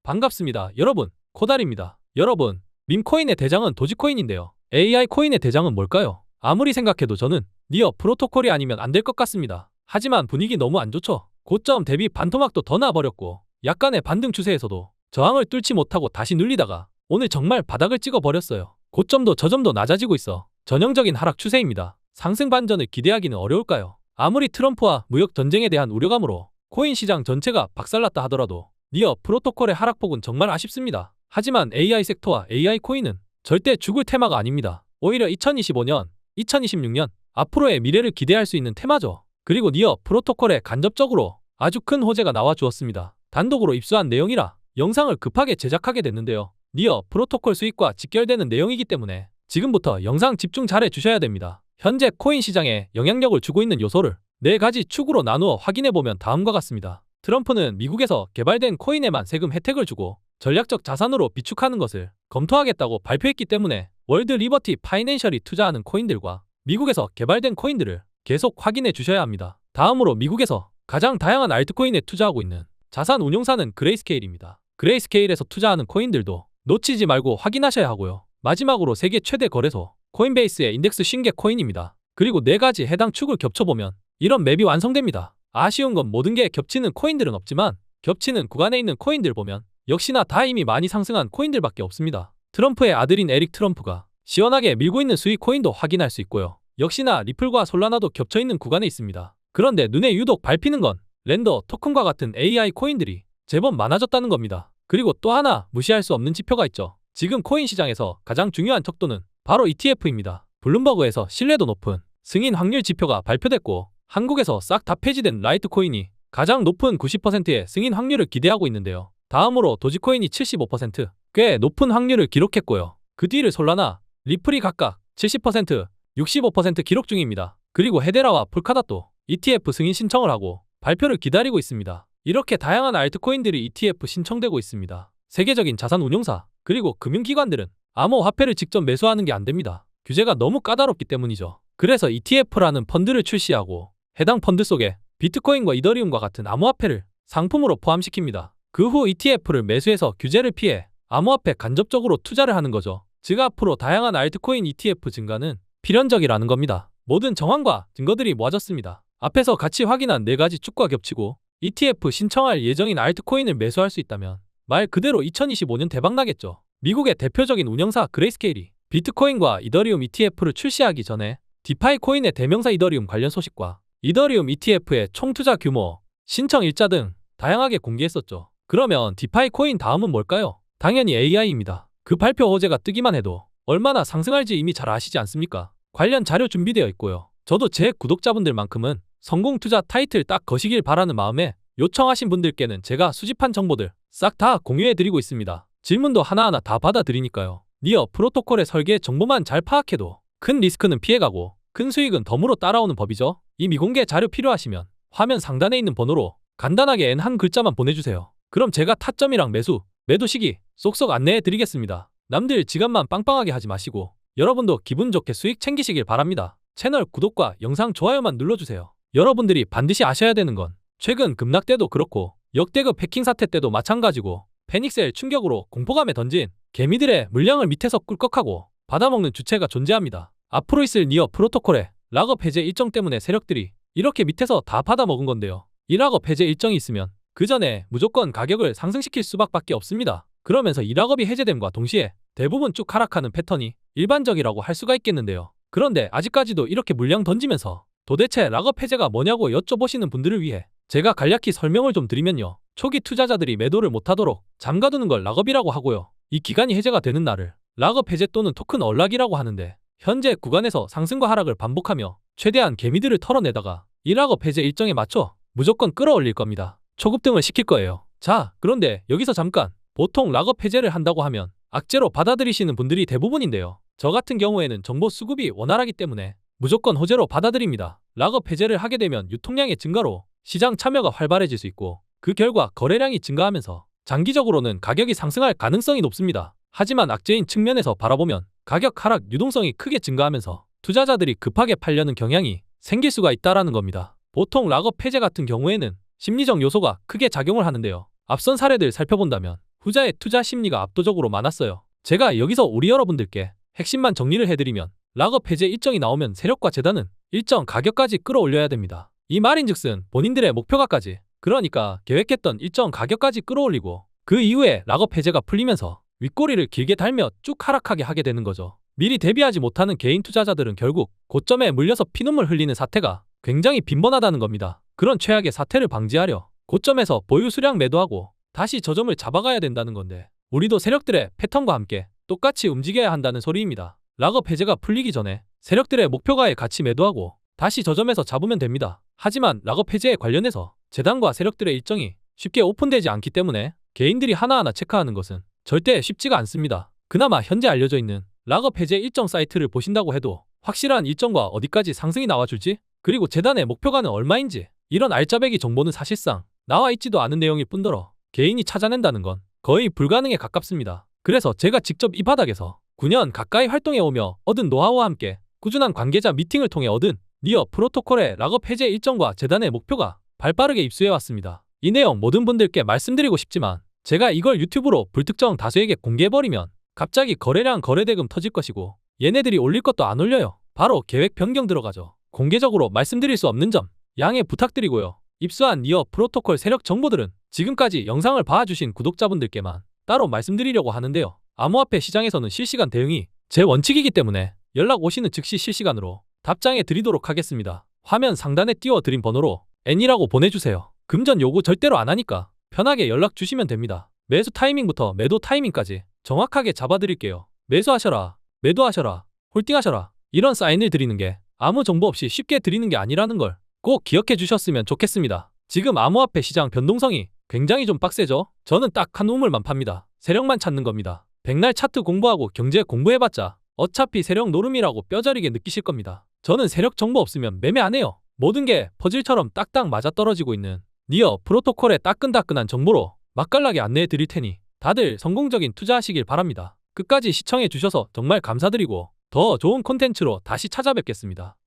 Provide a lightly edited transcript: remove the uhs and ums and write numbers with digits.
반갑습니다. 여러분, 코달입니다. 여러분, 밈코인의 대장은 도지코인인데요. AI 코인의 대장은 뭘까요? 아무리 생각해도 저는 니어 프로토콜이 아니면 안 될 것 같습니다. 하지만 분위기 너무 안 좋죠. 고점 대비 반토막도 더 나버렸고 약간의 반등 추세에서도 저항을 뚫지 못하고 다시 눌리다가 오늘 정말 바닥을 찍어버렸어요. 고점도 저점도 낮아지고 있어 전형적인 하락 추세입니다. 상승 반전을 기대하기는 어려울까요? 아무리 트럼프와 무역 전쟁에 대한 우려감으로 코인 시장 전체가 박살났다 하더라도 니어 프로토콜의 하락폭은 정말 아쉽습니다. 하지만 AI 섹터와 AI 코인은 절대 죽을 테마가 아닙니다. 오히려 2025년, 2026년 앞으로의 미래를 기대할 수 있는 테마죠. 그리고 니어 프로토콜에 간접적으로 아주 큰 호재가 나와 주었습니다. 단독으로 입수한 내용이라 영상을 급하게 제작하게 됐는데요. 니어 프로토콜 수익과 직결되는 내용이기 때문에 지금부터 영상 집중 잘해 주셔야 됩니다. 현재 코인 시장에 영향력을 주고 있는 요소를 4가지 축으로 나누어 확인해보면 다음과 같습니다. 트럼프는 미국에서 개발된 코인에만 세금 혜택을 주고 전략적 자산으로 비축하는 것을 검토하겠다고 발표했기 때문에 월드 리버티 파이낸셜이 투자하는 코인들과 미국에서 개발된 코인들을 계속 확인해 주셔야 합니다. 다음으로 미국에서 가장 다양한 알트코인에 투자하고 있는 자산 운용사는 그레이스케일입니다. 그레이스케일에서 투자하는 코인들도 놓치지 말고 확인하셔야 하고요. 마지막으로 세계 최대 거래소 코인베이스의 인덱스 50개 코인입니다. 그리고 4가지 해당 축을 겹쳐보면 이런 맵이 완성됩니다. 아쉬운 건 모든 게 겹치는 코인들은 없지만 겹치는 구간에 있는 코인들 보면 역시나 다 이미 많이 상승한 코인들밖에 없습니다. 트럼프의 아들인 에릭 트럼프가 시원하게 밀고 있는 수익 코인도 확인할 수 있고요. 역시나 리플과 솔라나도 겹쳐있는 구간에 있습니다. 그런데 눈에 유독 밟히는 건 랜더, 토큰과 같은 AI 코인들이 제법 많아졌다는 겁니다. 그리고 또 하나 무시할 수 없는 지표가 있죠. 지금 코인 시장에서 가장 중요한 척도는 바로 ETF입니다. 블룸버그에서 신뢰도 높은 승인 확률 지표가 발표됐고 한국에서 싹 다 폐지된 라이트코인이 가장 높은 90%의 승인 확률을 기대하고 있는데요. 다음으로 도지코인이 75%, 꽤 높은 확률을 기록했고요. 그 뒤를 솔라나, 리플이 각각 70%, 65% 기록 중입니다. 그리고 헤데라와 폴카닷도 ETF 승인 신청을 하고 발표를 기다리고 있습니다. 이렇게 다양한 알트코인들이 ETF 신청되고 있습니다. 세계적인 자산 운용사, 그리고 금융기관들은 암호화폐를 직접 매수하는 게 안 됩니다. 규제가 너무 까다롭기 때문이죠. 그래서 ETF라는 펀드를 출시하고 해당 펀드 속에 비트코인과 이더리움과 같은 암호화폐를 상품으로 포함시킵니다. 그 후 ETF를 매수해서 규제를 피해 암호화폐 간접적으로 투자를 하는 거죠. 즉 앞으로 다양한 알트코인 ETF 증가는 필연적이라는 겁니다. 모든 정황과 증거들이 모아졌습니다. 앞에서 같이 확인한 4가지 축과 겹치고 ETF 신청할 예정인 알트코인을 매수할 수 있다면 말 그대로 2025년 대박나겠죠. 미국의 대표적인 운영사 그레이스케일이 비트코인과 이더리움 ETF를 출시하기 전에 디파이 코인의 대명사 이더리움 관련 소식과 이더리움 ETF의 총 투자 규모, 신청 일자 등 다양하게 공개했었죠. 그러면 디파이 코인 다음은 뭘까요? 당연히 AI입니다. 그 발표 호재가 뜨기만 해도 얼마나 상승할지 이미 잘 아시지 않습니까? 관련 자료 준비되어 있고요. 저도 제 구독자분들만큼은 성공 투자 타이틀 딱 거시길 바라는 마음에 요청하신 분들께는 제가 수집한 정보들 싹 다 공유해드리고 있습니다. 질문도 하나하나 다 받아드리니까요. 니어 프로토콜의 설계 정보만 잘 파악해도 큰 리스크는 피해가고 큰 수익은 덤으로 따라오는 법이죠. 이 미공개 자료 필요하시면 화면 상단에 있는 번호로 간단하게 N 한 글자만 보내주세요. 그럼 제가 타점이랑 매도 시기 쏙쏙 안내해드리겠습니다. 남들 지갑만 빵빵하게 하지 마시고 여러분도 기분 좋게 수익 챙기시길 바랍니다. 채널 구독과 영상 좋아요만 눌러주세요. 여러분들이 반드시 아셔야 되는 건 최근 급락 때도 그렇고 역대급 해킹 사태 때도 마찬가지고 패닉셀 충격으로 공포감에 던진 개미들의 물량을 밑에서 꿀꺽하고 받아먹는 주체가 존재합니다. 앞으로 있을 니어 프로토콜의 락업 해제 일정 때문에 세력들이 이렇게 밑에서 다 받아먹은 건데요. 이 락업 해제 일정이 있으면 그 전에 무조건 가격을 상승시킬 수밖에 없습니다. 그러면서 이 락업이 해제됨과 동시에 대부분 쭉 하락하는 패턴이 일반적이라고 할 수가 있겠는데요. 그런데 아직까지도 이렇게 물량 던지면서 도대체 락업 해제가 뭐냐고 여쭤보시는 분들을 위해 제가 간략히 설명을 좀 드리면요. 초기 투자자들이 매도를 못하도록 잠가두는 걸 락업이라고 하고요. 이 기간이 해제가 되는 날을 락업 해제 또는 토큰 언락이라고 하는데 현재 구간에서 상승과 하락을 반복하며 최대한 개미들을 털어내다가 이 락업 해제 일정에 맞춰 무조건 끌어올릴 겁니다. 초급등을 시킬 거예요. 자, 그런데 여기서 잠깐 보통 락업 해제를 한다고 하면 악재로 받아들이시는 분들이 대부분인데요. 저 같은 경우에는 정보 수급이 원활하기 때문에 무조건 호재로 받아들입니다. 락업 해제를 하게 되면 유통량의 증가로 시장 참여가 활발해질 수 있고 그 결과 거래량이 증가하면서 장기적으로는 가격이 상승할 가능성이 높습니다. 하지만 악재인 측면에서 바라보면 가격 하락 유동성이 크게 증가하면서 투자자들이 급하게 팔려는 경향이 생길 수가 있다는 겁니다. 보통 락업 해제 같은 경우에는 심리적 요소가 크게 작용을 하는데요. 앞선 사례들 살펴본다면 후자의 투자 심리가 압도적으로 많았어요. 제가 여기서 우리 여러분들께 핵심만 정리를 해드리면 락업 해제 일정이 나오면 세력과 재단은 일정 가격까지 끌어올려야 됩니다. 이 말인즉슨 본인들의 목표가까지, 그러니까 계획했던 일정 가격까지 끌어올리고 그 이후에 락업 해제가 풀리면서 윗꼬리를 길게 달며 쭉 하락하게 하게 되는 거죠. 미리 대비하지 못하는 개인 투자자들은 결국 고점에 물려서 피눈물 흘리는 사태가 굉장히 빈번하다는 겁니다. 그런 최악의 사태를 방지하려 고점에서 보유 수량 매도하고 다시 저점을 잡아가야 된다는 건데, 우리도 세력들의 패턴과 함께 똑같이 움직여야 한다는 소리입니다. 락업 해제가 풀리기 전에 세력들의 목표가에 같이 매도하고 다시 저점에서 잡으면 됩니다. 하지만 락업 해제에 관련해서 재단과 세력들의 일정이 쉽게 오픈되지 않기 때문에 개인들이 하나하나 체크하는 것은 절대 쉽지가 않습니다. 그나마 현재 알려져 있는 락업 해제 일정 사이트를 보신다고 해도 확실한 일정과 어디까지 상승이 나와줄지, 그리고 재단의 목표가는 얼마인지, 이런 알짜배기 정보는 사실상 나와 있지도 않은 내용일 뿐더러 개인이 찾아낸다는 건 거의 불가능에 가깝습니다. 그래서 제가 직접 이 바닥에서 9년 가까이 활동해오며 얻은 노하우와 함께 꾸준한 관계자 미팅을 통해 얻은 니어 프로토콜의 락업 해제 일정과 재단의 목표가 발빠르게 입수해왔습니다. 이 내용 모든 분들께 말씀드리고 싶지만 제가 이걸 유튜브로 불특정 다수에게 공개해버리면 갑자기 거래량 거래대금 터질 것이고 얘네들이 올릴 것도 안 올려요. 바로 계획 변경 들어가죠. 공개적으로 말씀드릴 수 없는 점 양해 부탁드리고요. 입수한 니어 프로토콜 세력 정보들은 지금까지 영상을 봐주신 구독자분들께만 따로 말씀드리려고 하는데요. 암호화폐 시장에서는 실시간 대응이 제 원칙이기 때문에 연락 오시는 즉시 실시간으로 답장해 드리도록 하겠습니다. 화면 상단에 띄워드린 번호로 N이라고 보내주세요. 금전 요구 절대로 안 하니까 편하게 연락 주시면 됩니다. 매수 타이밍부터 매도 타이밍까지 정확하게 잡아드릴게요. 매수하셔라, 매도하셔라, 홀딩하셔라, 이런 사인을 드리는 게 아무 정보 없이 쉽게 드리는 게 아니라는 걸 꼭 기억해 주셨으면 좋겠습니다. 지금 암호화폐 시장 변동성이 굉장히 좀 빡세죠? 저는 딱 한 우물만 팝니다. 세력만 찾는 겁니다. 백날 차트 공부하고 경제 공부해봤자 어차피 세력 노름이라고 뼈저리게 느끼실 겁니다. 저는 세력 정보 없으면 매매 안 해요. 모든 게 퍼즐처럼 딱딱 맞아떨어지고 있는 니어 프로토콜의 따끈따끈한 정보로 맛깔나게 안내해 드릴 테니 다들 성공적인 투자하시길 바랍니다. 끝까지 시청해 주셔서 정말 감사드리고 더 좋은 콘텐츠로 다시 찾아뵙겠습니다.